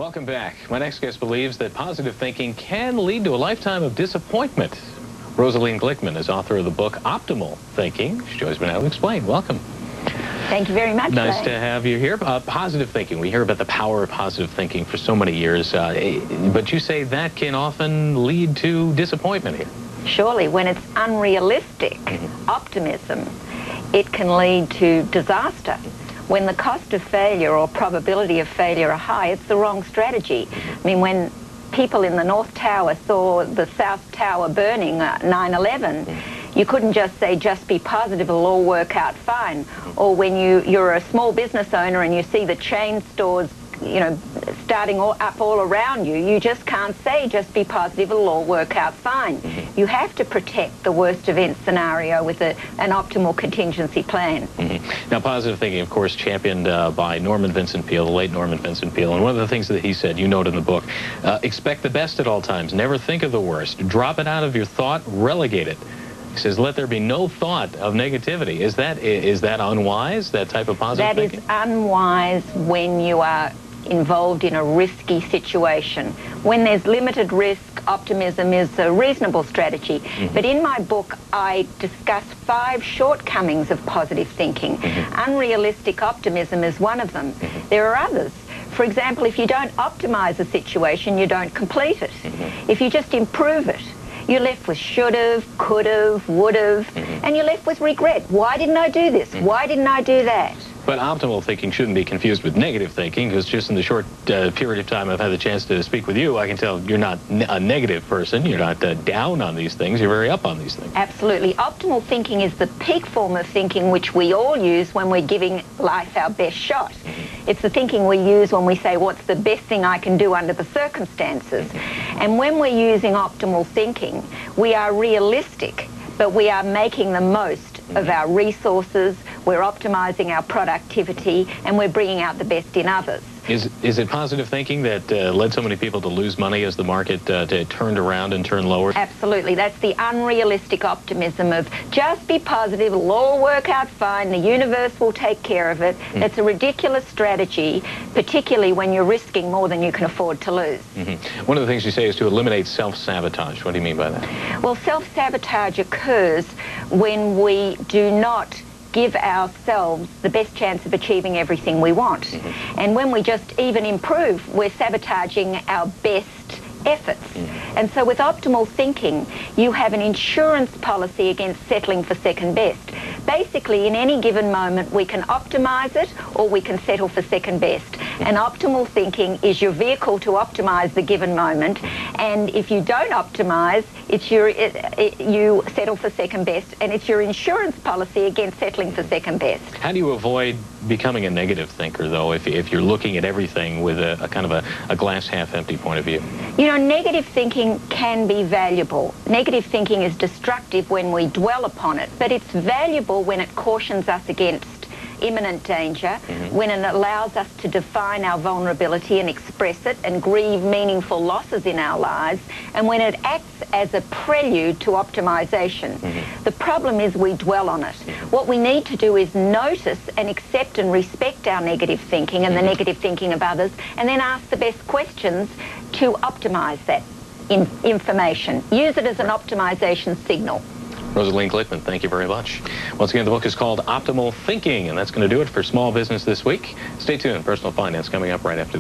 Welcome back. My next guest believes that positive thinking can lead to a lifetime of disappointment. Rosaline Glickman is author of the book Optimal Thinking. She joins me now to explain. Welcome. Thank you very much. Nice to have you here. Positive thinking. We hear about the power of positive thinking for so many years, but you say that can often lead to disappointment here. Surely, when it's unrealistic optimism, it can lead to disaster. When the cost of failure or probability of failure are high, it's the wrong strategy. I mean, when people in the North Tower saw the South Tower burning 9/11, you couldn't just say, just be positive, it'll all work out fine. Or when you're a small business owner and you see the chain stores, starting up all around you, you just can't say, just be positive, it'll all work out fine. You have to protect the worst event scenario with an optimal contingency plan. Now, positive thinking, of course, championed by Norman Vincent Peale, the late Norman Vincent Peale, and one of the things that he said, you note in the book, expect the best at all times, never think of the worst, drop it out of your thought, relegate it. He says, let there be no thought of negativity. Is that unwise, that type of positive thinking? That is unwise when you are involved in a risky situation. When there's limited risk, optimism is a reasonable strategy. But in my book, I discuss 5 shortcomings of positive thinking. Unrealistic optimism is one of them. There are others. For example, if you don't optimize a situation, you don't complete it. If you just improve it, you're left with should've, could've, would've, and you're left with regret. Why didn't I do this? Why didn't I do that? But optimal thinking shouldn't be confused with negative thinking, because just in the short period of time I've had the chance to speak with you, I can tell you're not a negative person. You're not down on these things. You're very up on these things. Absolutely. Optimal thinking is the peak form of thinking which we all use when we're giving life our best shot. It's the thinking we use when we say, what's the best thing I can do under the circumstances? And when we're using optimal thinking, we are realistic, but we are making the most of our resources, we're optimizing our productivity, and we're bringing out the best in others. Is it positive thinking that led so many people to lose money as the market turned around and turned lower? Absolutely. That's the unrealistic optimism of just be positive, it'll all work out fine, the universe will take care of it. That's a ridiculous strategy, particularly when you're risking more than you can afford to lose. One of the things you say is to eliminate self-sabotage. What do you mean by that? Well, self-sabotage occurs when we do not give ourselves the best chance of achieving everything we want. And when we just even improve, we're sabotaging our best efforts. And so with optimal thinking, you have an insurance policy against settling for second best. Basically, in any given moment, we can optimize it or we can settle for second best. And optimal thinking is your vehicle to optimize the given moment. And if you don't optimize, you settle for second best, and it's your insurance policy against settling for second best. How do you avoid becoming a negative thinker, though, if you're looking at everything with a kind of a glass half empty point of view? You know, negative thinking can be valuable. Negative thinking is destructive when we dwell upon it, but it's valuable when it cautions us against imminent danger, when it allows us to define our vulnerability and express it and grieve meaningful losses in our lives, and when it acts as a prelude to optimization. The problem is we dwell on it. What we need to do is notice and accept and respect our negative thinking and the negative thinking of others, and then ask the best questions to optimize that information. Use it as an optimization signal. Rosaline Glickman, thank you very much. Once again, the book is called Optimal Thinking, and that's going to do it for Small Business this week. Stay tuned. Personal Finance coming up right after